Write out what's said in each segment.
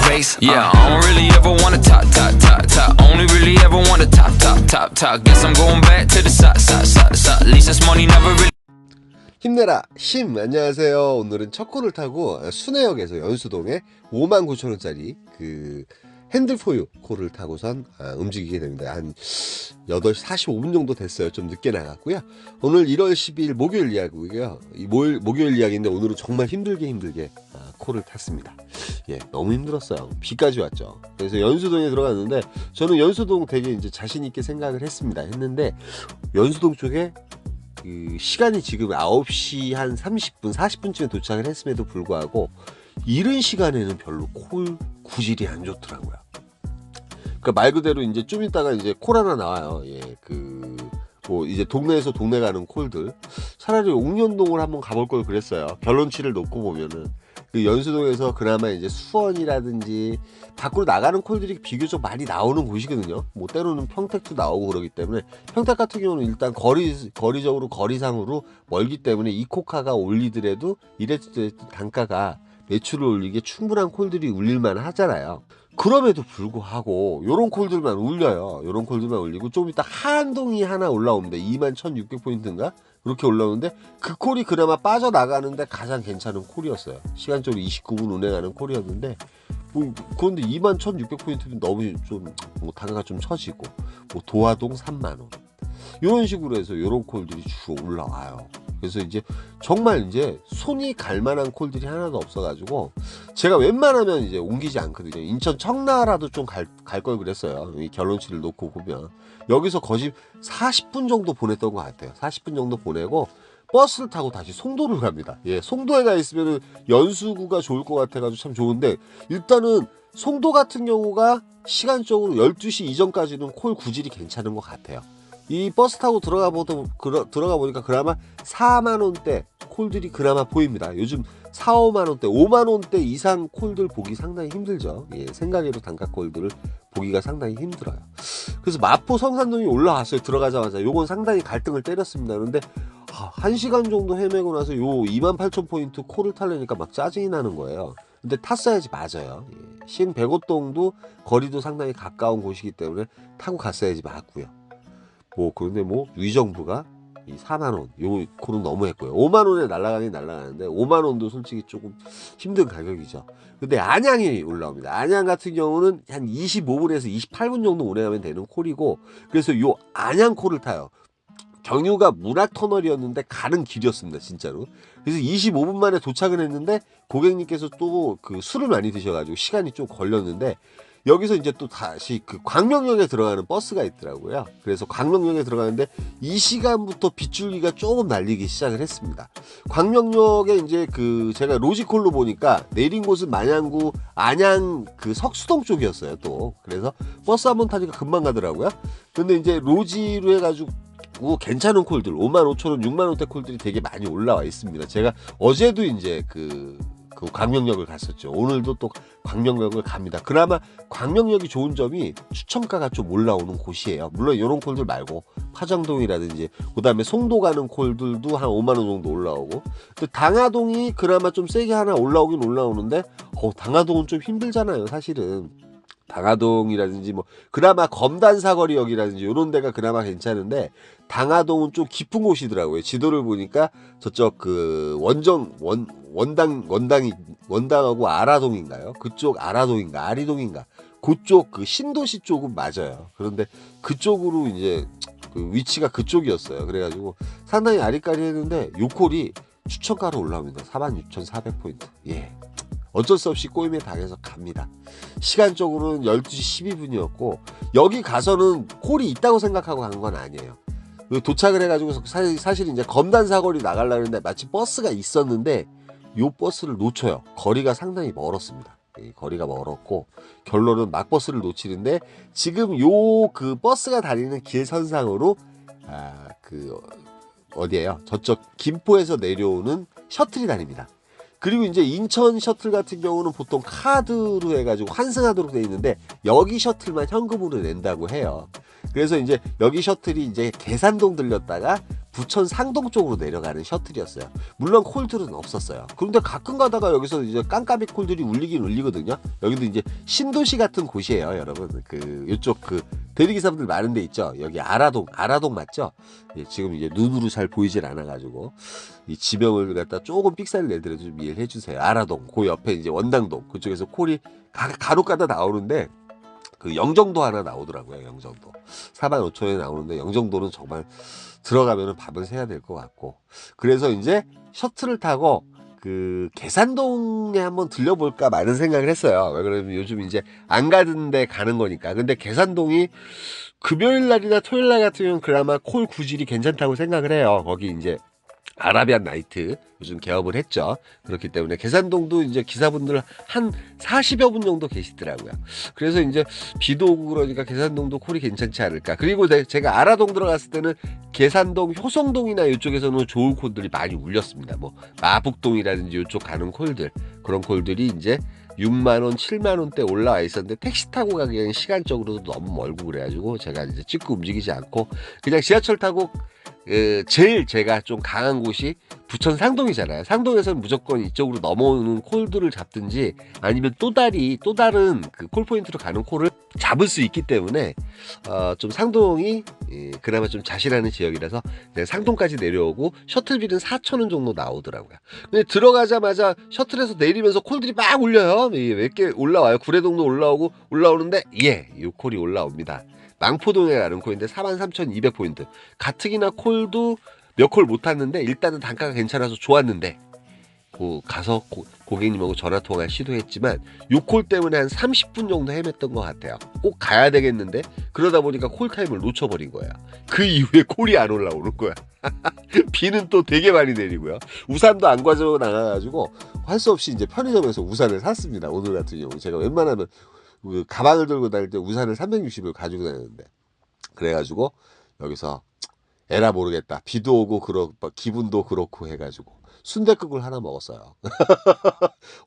race. Yeah, I don't really ever wanna top. Only really ever wanna top. Guess I'm going back to the side. At least this money never really. 힘내라 힘. 안녕하세요. 오늘은 첫 코를 타고 순회역에서 연수동에 59,000원짜리 그 핸들포유 코를 타고선 움직이게 됩니다. 한 8시 45분 정도 됐어요. 좀 늦게 나갔고요. 오늘 1월 12일 목요일 이야기고요. 목요일 이야기인데 오늘은 정말 힘들게 코를 탔습니다. 예, 너무 힘들었어요. 비까지 왔죠. 그래서 연수동에 들어갔는데 저는 연수동 되게 이제 자신 있게 생각을 했는데 연수동 쪽에 그 시간이 지금 9시 한 30분 40분쯤에 도착을 했음에도 불구하고 이른 시간에는 별로 콜 구질이 안 좋더라고요. 그러니까 말 그대로 이제 좀 있다가 이제 콜 하나 나와요. 예, 뭐 이제 동네에서 동네 가는 콜들 차라리 옥년동을 한번 가볼 걸 그랬어요. 결론치를 놓고 보면은 그 연수동에서 그나마 이제 수원이라든지 밖으로 나가는 콜들이 비교적 많이 나오는 곳이거든요. 뭐 때로는 평택도 나오고 그러기 때문에 평택 같은 경우는 일단 거리적으로 거리상으로 멀기 때문에 이코카가 올리더라도 이랬을 때 단가가 매출을 올리기에 충분한 콜들이 울릴만 하잖아요. 그럼에도 불구하고 요런 콜들만 울려요. 요런 콜들만 울리고 좀 이따 한동이 하나 올라오는데 21,600포인트인가? 그렇게 올라오는데 그 콜이 그나마 빠져나가는데 가장 괜찮은 콜이었어요. 시간적으로 29분 운행하는 콜이었는데 그런데 21,600포인트는 너무 좀 단가가 좀 처지고 뭐 도화동 3만원 이런 식으로 해서 요런 콜들이 쭉 올라와요. 그래서 이제 정말 이제 손이 갈 만한 콜들이 하나도 없어가지고 제가 웬만하면 이제 옮기지 않거든요. 인천 청라라도 좀 갈 걸 그랬어요. 이 결론치를 놓고 보면 여기서 거의 40분 정도 보냈던 것 같아요. 40분 정도 보내고 버스를 타고 다시 송도를 갑니다. 예, 송도에 가 있으면은 연수구가 좋을 것 같아가지고 참 좋은데 일단은 송도 같은 경우가 시간적으로 12시 이전까지는 콜 구질이 괜찮은 것 같아요. 이 버스 타고 들어가 보니까 그나마 4만원대 콜들이 그나마 보입니다. 요즘 4, 5만원대, 5만원대 이상 콜들 보기 상당히 힘들죠. 예, 생각외로 단가 콜들을 보기가 상당히 힘들어요. 그래서 마포 성산동이 올라왔어요. 들어가자마자 요건 상당히 갈등을 때렸습니다. 그런데 1시간 정도 헤매고 나서 요 28,000포인트 콜을 타려니까 막 짜증이 나는 거예요. 근데 탔어야지 맞아요. 예, 시흥 백오동도 거리도 상당히 가까운 곳이기 때문에 타고 갔어야지 맞고요. 그런데 위정부가 이 4만원 요 콜은 너무했고요. 5만원에 날아가는데 5만원도 솔직히 조금 힘든 가격이죠. 근데 안양이 올라옵니다. 안양 같은 경우는 한 25분에서 28분 정도 운행하면 되는 콜이고 그래서 요 안양 콜을 타요. 경유가 문학터널이었는데 가는 길이었습니다. 진짜로. 그래서 25분 만에 도착을 했는데 고객님께서 또 그 술을 많이 드셔가지고 시간이 좀 걸렸는데 여기서 이제 또 다시 그 광명역에 들어가는 버스가 있더라고요. 그래서 광명역에 들어가는데 이 시간부터 빗줄기가 조금 날리기 시작을 했습니다. 광명역에 이제 제가 로지콜로 보니까 내린 곳은 마냥구 안양 그 석수동 쪽이었어요. 또 그래서 버스 한번 타니까 금방 가더라고요. 근데 이제 로지로 해가지고 괜찮은 콜들 55,000원, 6만원대 콜들이 되게 많이 올라와 있습니다. 제가 어제도 이제 그 광명역을 갔었죠. 오늘도 또 광명역을 갑니다. 그나마 광명역이 좋은 점이 추천가가 좀 올라오는 곳이에요. 물론 이런 콜들 말고 파정동이라든지 그다음에 송도 가는 콜들도 한 5만원 정도 올라오고 근데 당하동이 그나마 좀 세게 하나 올라오긴 올라오는데 당하동은 좀 힘들잖아요. 사실은 당하동이라든지 그나마 검단사거리역이라든지 이런 데가 그나마 괜찮은데 당하동은 좀 깊은 곳이더라고요. 지도를 보니까 저쪽 원당하고 아라동인가요? 그쪽 아라동인가 아리동인가 그쪽 신도시 쪽은 맞아요. 그런데 그쪽으로 이제 위치가 그쪽이었어요. 그래가지고 상당히 아리까리했는데 요 콜이 추천가로 올라옵니다. 46,400포인트. 예. 어쩔 수 없이 꼬임에 당해서 갑니다. 시간적으로는 12시 12분이었고 여기 가서는 콜이 있다고 생각하고 간 건 아니에요. 도착을 해가지고 사실 이제 검단사거리 나가려고 했는데 마침 버스가 있었는데 요 버스를 놓쳐요. 거리가 상당히 멀었습니다. 거리가 멀었고 결론은 막버스를 놓치는데 지금 요 버스가 다니는 길선상으로 어디에요? 저쪽 김포에서 내려오는 셔틀이 다닙니다. 그리고 이제 인천 셔틀 같은 경우는 보통 카드로 해가지고 환승하도록 되어 있는데 여기 셔틀만 현금으로 낸다고 해요. 그래서 이제 여기 셔틀이 이제 계산동 들렸다가 부천 상동 쪽으로 내려가는 셔틀이었어요. 물론 콜들은 없었어요. 그런데 가끔 가다가 여기서 이제 깜깜이 콜들이 울리긴 울리거든요. 여기도 이제 신도시 같은 곳이에요, 여러분. 이쪽 대리기사분들 많은 데 있죠. 여기 아라동 맞죠? 예, 지금 이제 눈으로 잘 보이질 않아가지고 이 지명을 갖다 조금 삑사리를 내더라도 좀 이해를 해주세요. 아라동, 그 옆에 이제 원당동 그쪽에서 콜이 간혹가다 나오는데 그 영정도 하나 나오더라고요. 영정도 45,000원에 나오는데 영정도는 정말 들어가면은 밥을 새야 될 것 같고, 그래서 이제 셔틀을 타고 그 계산동에 한번 들려볼까 많은 생각을 했어요. 왜 그러면 요즘 이제 안 가는데 가는 거니까. 근데 계산동이 금요일 날이나 토요일 날 같은 경우는 그나마 콜 구질이 괜찮다고 생각을 해요. 거기 이제 아라비안 나이트 요즘 개업을 했죠. 그렇기 때문에 계산동도 이제 기사분들 한 40여 분 정도 계시더라고요. 그래서 이제 비도 오고 그러니까 계산동도 콜이 괜찮지 않을까. 그리고 제가 아라동 들어갔을 때는 계산동, 효성동이나 이쪽에서는 좋은 콜들이 많이 울렸습니다. 뭐 마북동이라든지 이쪽 가는 콜들, 그런 콜들이 이제 6만원, 7만원대 올라와 있었는데 택시 타고 가기에는 시간적으로도 너무 멀고 그래가지고 제가 이제 찍고 움직이지 않고 그냥 지하철 타고 제일 제가 좀 강한 곳이 부천 상동이잖아요. 상동에서는 무조건 이쪽으로 넘어오는 콜들을 잡든지 아니면 또 다른 그 콜포인트로 가는 콜을 잡을 수 있기 때문에 좀 상동이 그나마 좀 자신하는 지역이라서 상동까지 내려오고 셔틀비는 4,000원 정도 나오더라고요. 근데 들어가자마자 셔틀에서 내리면서 콜들이 막 울려요. 몇 개 올라와요. 구례동도 올라오는데 이 콜이 올라옵니다. 망포동에 가는 콜인데 43,200포인트. 가뜩이나 콜도 몇 콜 못 탔는데 일단은 단가가 괜찮아서 좋았는데 가서 고객님하고 전화통화 시도했지만 요 콜 때문에 한 30분 정도 헤맸던 것 같아요. 꼭 가야 되겠는데 그러다 보니까 콜타임을 놓쳐버린 거야. 그 이후에 콜이 안 올라오는 거야. 비는 또 되게 많이 내리고요. 우산도 안 가지고 나가가지고 할 수 없이 이제 편의점에서 우산을 샀습니다. 오늘 같은 경우 제가 웬만하면 가방을 들고 다닐 때 우산을 360을 가지고 다녔는데, 그래가지고 여기서 에라 모르겠다, 비도 오고 기분도 그렇고 해가지고 순댓국을 하나 먹었어요.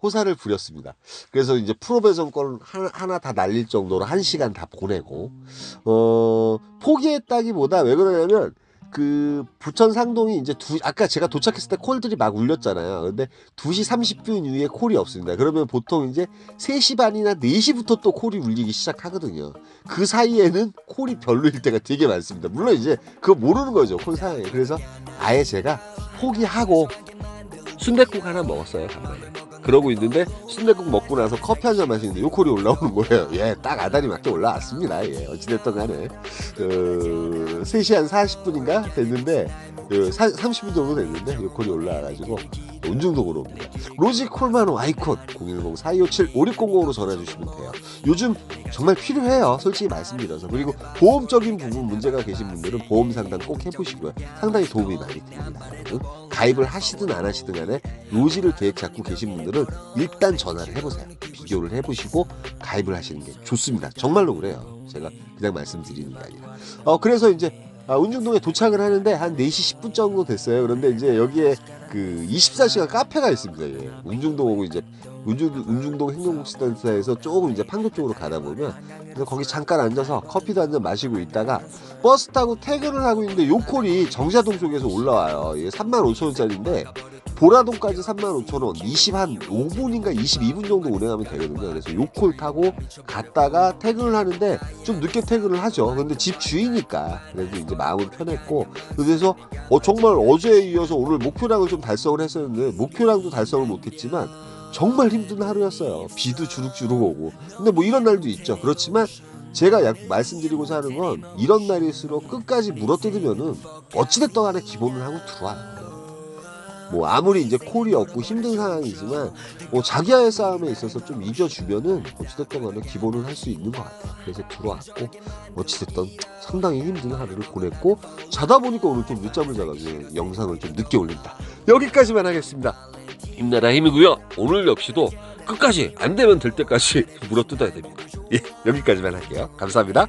호사를 부렸습니다. 그래서 이제 프로배송 걸 하나 다 날릴 정도로 1시간 다 보내고 포기했다기보다 왜 그러냐면 그 부천 상동이 이제 아까 제가 도착했을 때 콜들이 막 울렸잖아요. 근데 2시 30분 이후에 콜이 없습니다. 그러면 보통 이제 3시 반이나 4시부터 또 콜이 울리기 시작하거든요. 그 사이에는 콜이 별로일 때가 되게 많습니다. 물론 이제 그거 모르는 거죠, 콜 사이에. 그래서 아예 제가 포기하고 순댓국 하나 먹었어요, 간만에. 그러고 있는데 순댓국 먹고 나서 커피 한 잔 마시는데 요 콜이 올라오는 거예요. 딱 아다리 맞게 올라왔습니다. 어찌됐든 간에 3시 한 40분인가 됐는데 30분 정도 됐는데 요 콜이 올라와가지고 운중독으로 옵니다. 로지 콜만호 아이콘 010-4257-5600으로 전화 주시면 돼요. 요즘 정말 필요해요, 솔직히 말씀드려서. 그리고 보험적인 부분 문제가 계신 분들은 보험 상담 꼭 해보시고요. 상당히 도움이 많이 됩니다. 가입을 하시든 안 하시든 간에 로지를 계획 잡고 계신 분들은 일단 전화를 해보세요. 비교를 해보시고 가입을 하시는 게 좋습니다. 정말로 그래요. 제가 그냥 말씀드리는 게 아니라. 그래서 이제 운중동에 도착을 하는데 한 4시 10분 정도 됐어요. 그런데 이제 여기에 그 24시간 카페가 있습니다. 운중동 오고 이제 운중동 행정복지센터에서 조금 이제 판교 쪽으로 가다 보면 그래서 거기 잠깐 앉아서 커피도 한 잔 마시고 있다가 버스 타고 퇴근을 하고 있는데 요 콜이 정자동 쪽에서 올라와요. 이게 35,000원짜리인데 보라동까지 35,000원, 25분인가 22분 정도 운행하면 되거든요. 그래서 요 콜 타고 갔다가 퇴근을 하는데 좀 늦게 퇴근을 하죠. 근데 집 주위니까 그래도 이제 마음은 편했고, 그래서 정말 어제에 이어서 오늘 목표량을 좀 달성을 했었는데 목표량도 달성을 못했지만 정말 힘든 하루였어요. 비도 주룩주룩 오고. 근데 뭐 이런 날도 있죠. 그렇지만 제가 말씀드리고자 하는 건 이런 날일수록 끝까지 물어뜯으면은 어찌됐든 간에 기본을 하고 들어와요. 뭐 아무리 이제 콜이 없고 힘든 상황이지만 뭐 자기와의 싸움에 있어서 좀 이겨주면은 어찌됐든 간에 기본을 할 수 있는 것 같아요. 그래서 들어왔고 어찌됐든 상당히 힘든 하루를 보냈고, 자다 보니까 오늘 좀 늦잠을 자가지고 영상을 좀 늦게 올린다. 여기까지만 하겠습니다. 힘내라 힘이고요. 오늘 역시도 끝까지 안 되면 될 때까지 물어뜯어야 됩니다. 여기까지만 할게요. 감사합니다.